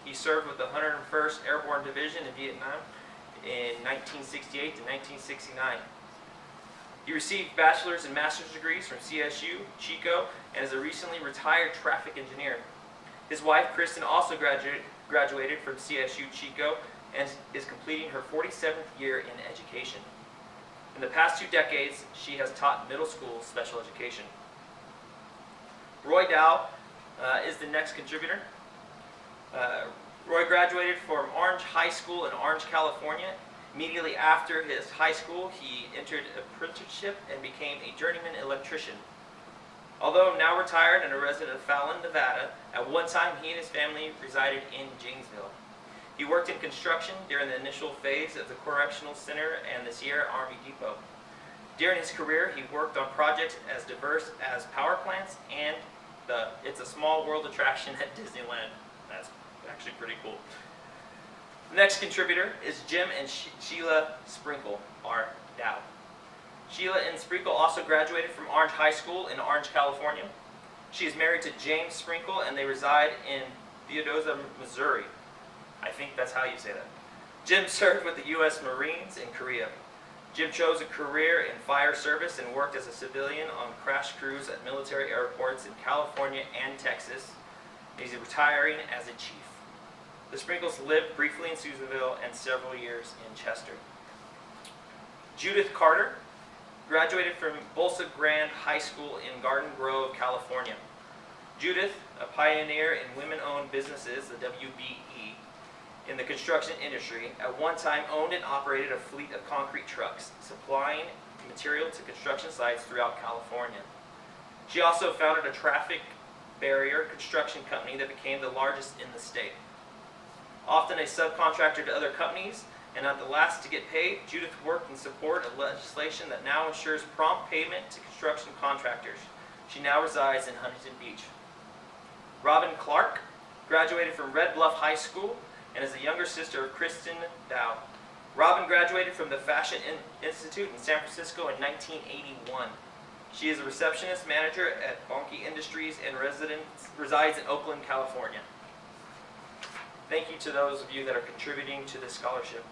He served with the 101st Airborne Division in Vietnam in 1968 to 1969. He received bachelor's and master's degrees from CSU, Chico, and is a recently retired traffic engineer. His wife, Kristen, also graduated from CSU, Chico, and is completing her 47th year in education. In the past 2 decades, she has taught middle school special education. Roy Dow is the next contributor. Roy graduated from Orange High School in Orange, California. Immediately after his high school, he entered an apprenticeship and became a journeyman electrician. Although now retired and a resident of Fallon, Nevada, at one time he and his family resided in Janesville. He worked in construction during the initial phase of the Correctional Center and the Sierra Army Depot. During his career, he worked on projects as diverse as power plants and It's a Small World attraction at Disneyland. That's actually pretty cool. Next contributor is Jim and Sheila Sprinkle, our Dow. Sheila and Sprinkle also graduated from Orange High School in Orange, California. She is married to James Sprinkle and they reside in Theodosia, Missouri. I think that's how you say that. Jim served with the U.S. Marines in Korea. Jim chose a career in fire service and worked as a civilian on crash crews at military airports in California and Texas. He's retiring as a chief. The Sprinkles lived briefly in Susanville and several years in Chester. Judith Carter graduated from Bolsa Grande High School in Garden Grove, California. Judith, a pioneer in women-owned businesses, the WBE, in the construction industry, at one time owned and operated a fleet of concrete trucks, supplying material to construction sites throughout California. She also founded a traffic barrier construction company that became the largest in the state. Often a subcontractor to other companies, and at the last to get paid, Judith worked in support of legislation that now ensures prompt payment to construction contractors. She now resides in Huntington Beach. Robin Clark graduated from Red Bluff High School and is the younger sister of Kristen Dow. Robin graduated from the Fashion Institute in San Francisco in 1981. She is a receptionist manager at Bonke Industries and resides in Oakland, California. Thank you to those of you that are contributing to this scholarship.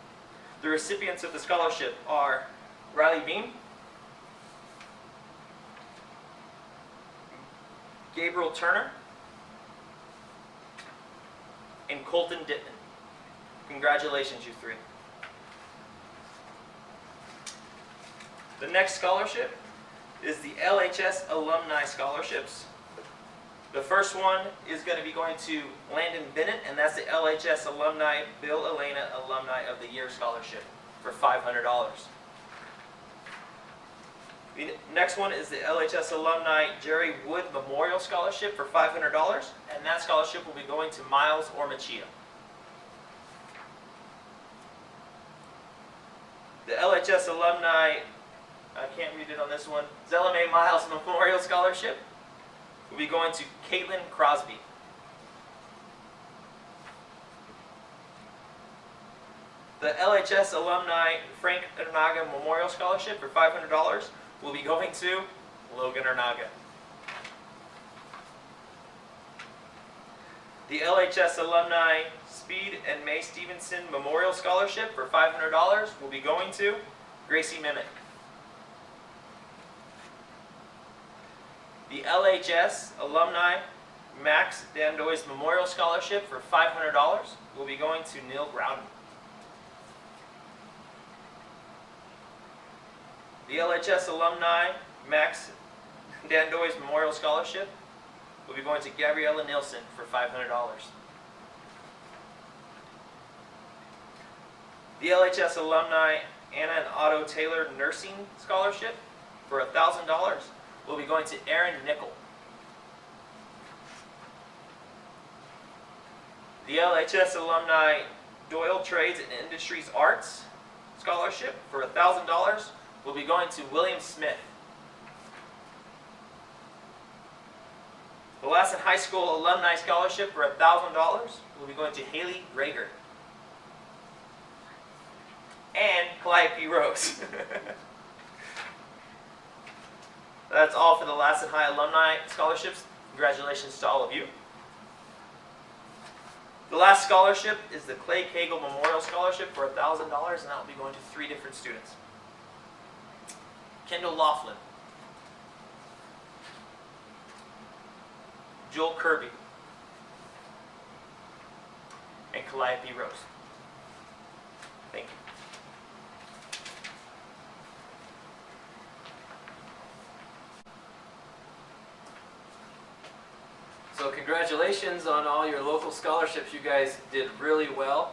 The recipients of the scholarship are Riley Beam, Gabriel Turner, and Colton Dittman. Congratulations, you three. The next scholarship is the LHS Alumni Scholarships. The first one is going to be going to Landon Bennett, and that's the LHS Alumni Bill Elena Alumni of the Year Scholarship for $500. The next one is the LHS Alumni Jerry Wood Memorial Scholarship for $500, and that scholarship will be going to Miles Ormachia. The LHS Alumni, I can't read it on this one, Zella Mae Miles Memorial Scholarship will be going to Caitlin Crosby. The LHS Alumni Frank Ernaga Memorial Scholarship for $500 will be going to Logan Ernaga. The LHS Alumni Speed and Mae Stevenson Memorial Scholarship for $500 will be going to Gracie Mimic. The LHS Alumni Max Dandois Memorial Scholarship for $500 will be going to Neil Groudon. The LHS Alumni Max Dandois Memorial Scholarship will be going to Gabriella Nilsson for $500. The LHS Alumni Anna and Otto Taylor Nursing Scholarship for $1,000 will be going to Aaron Nickel. The LHS Alumni Doyle Trades and Industries Arts Scholarship for $1,000 will be going to William Smith. The Lassen High School Alumni Scholarship for $1,000 will be going to Haley Greger. And Calliope Rose. That's all for the Lassen High Alumni Scholarships. Congratulations to all of you. The last scholarship is the Clay Cagle Memorial Scholarship for $1,000, and that will be going to 3 different students. Kendall Laughlin, Joel Kirby, and Calliope Rose. Thank you. So congratulations on all your local scholarships. You guys did really well.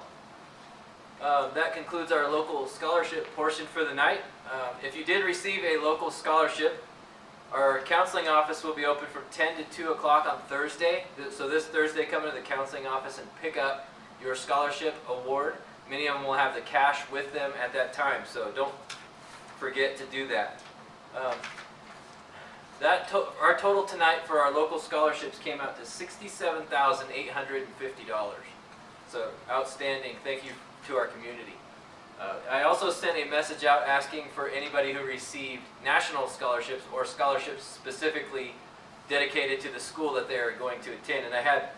That concludes our local scholarship portion for the night. If you did receive a local scholarship, our counseling office will be open from 10 to 2 o'clock on Thursday. So this Thursday, come into the counseling office and pick up your scholarship award. Many of them will have the cash with them at that time, so don't forget to do that. Our total tonight for our local scholarships came out to $67,850. So outstanding. Thank you to our community. I also sent a message out asking for anybody who received national scholarships or scholarships specifically dedicated to the school that they are going to attend. And I had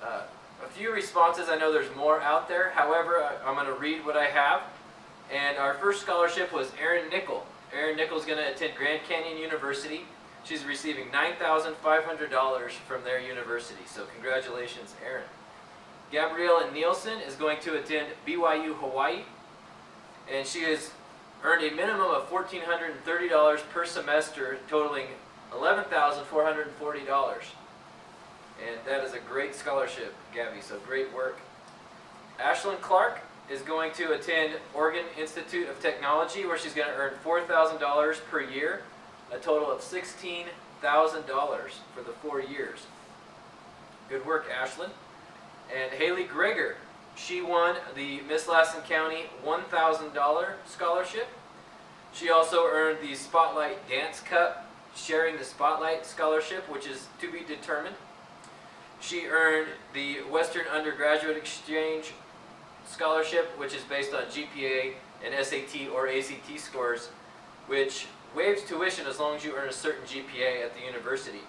a few responses. I know there's more out there. However, I'm going to read what I have. And our first scholarship was Erin Nickel. Erin Nickel is going to attend Grand Canyon University. She's receiving $9,500 from their university. So congratulations, Erin. Gabriella Nielsen is going to attend BYU Hawaii. And she has earned a minimum of $1,430 per semester, totaling $11,440. And that is a great scholarship, Gabby, so great work. Ashlyn Clark is going to attend Oregon Institute of Technology, where she's going to earn $4,000 per year, a total of $16,000 for the 4 years. Good work, Ashlyn. And Haley Greger, she won the Miss Lassen County $1,000 scholarship. She also earned the Spotlight Dance Cup, Sharing the Spotlight scholarship, which is to be determined. She earned the Western Undergraduate Exchange scholarship, which is based on GPA and SAT or ACT scores, which waives tuition as long as you earn a certain GPA at the university.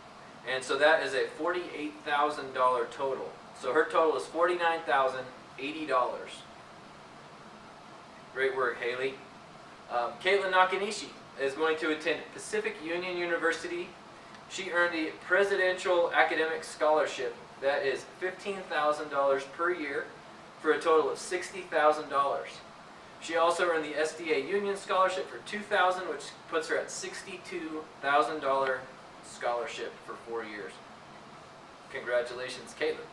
And so that is a $48,000 total. So her total is $49,080. Great work, Haley. Caitlin Nakanishi is going to attend Pacific Union University. She earned the Presidential Academic Scholarship. That is $15,000 per year for a total of $60,000. She also earned the SDA Union Scholarship for $2,000, which puts her at $62,000 scholarship for 4 years. Congratulations, Caitlin.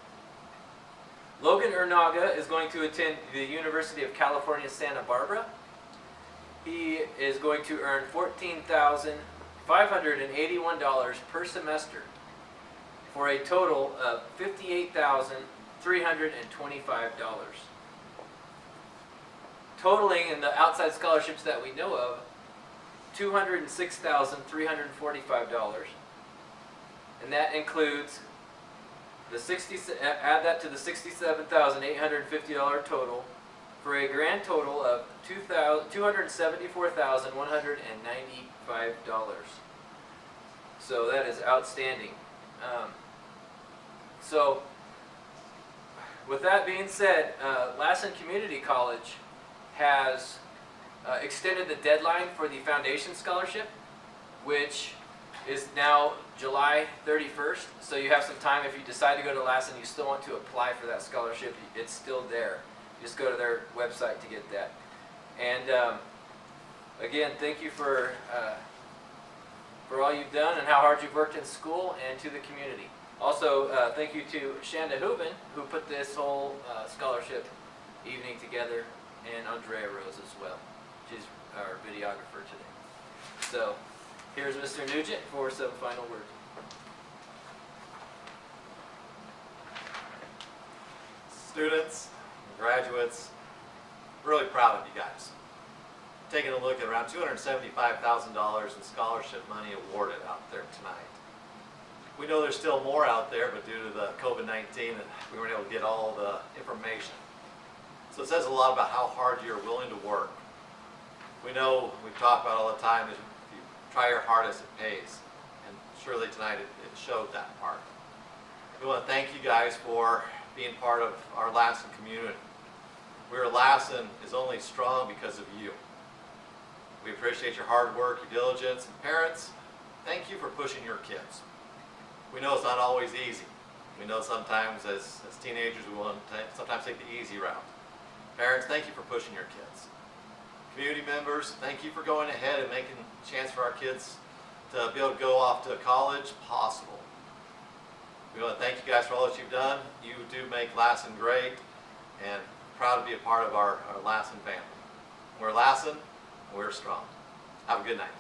Logan Ernaga is going to attend the University of California, Santa Barbara. He is going to earn $14,581 per semester for a total of $58,325. Totaling in the outside scholarships that we know of, $206,345. And that includes add that to the $67,850 total for a grand total of $274,195. So that is outstanding. So with that being said, Lassen Community College has extended the deadline for the foundation scholarship, which is now July 31st. So you have some time. If you decide to go to Lassen, you still want to apply for that scholarship, it's still there. You just go to their website to get that. And again, thank you for all you've done and how hard you've worked in school and to the community. Also, thank you to Shanda Hooven, who put this whole scholarship evening together, and Andrea Rose as well. She's our videographer today. So here's Mr. Nugent for some final words. Students, graduates, really proud of you guys. Taking a look at around $275,000 in scholarship money awarded out there tonight. We know there's still more out there, but due to the COVID-19, we weren't able to get all the information. So it says a lot about how hard you're willing to work. We know, we've talked about all the time, is if you try your hardest, it pays. And surely tonight it showed that part. We want to thank you guys for being part of our Lassen community. Lassen is only strong because of you. We appreciate your hard work, your diligence, and parents, thank you for pushing your kids. We know it's not always easy. We know sometimes as teenagers we want to sometimes take the easy route. Parents, thank you for pushing your kids. Community members, thank you for going ahead and making a chance for our kids to be able to go off to college possible. We want to thank you guys for all that you've done. You do make Lassen great, and proud to be a part of our Lassen family. We're Lassen, we're strong. Have a good night.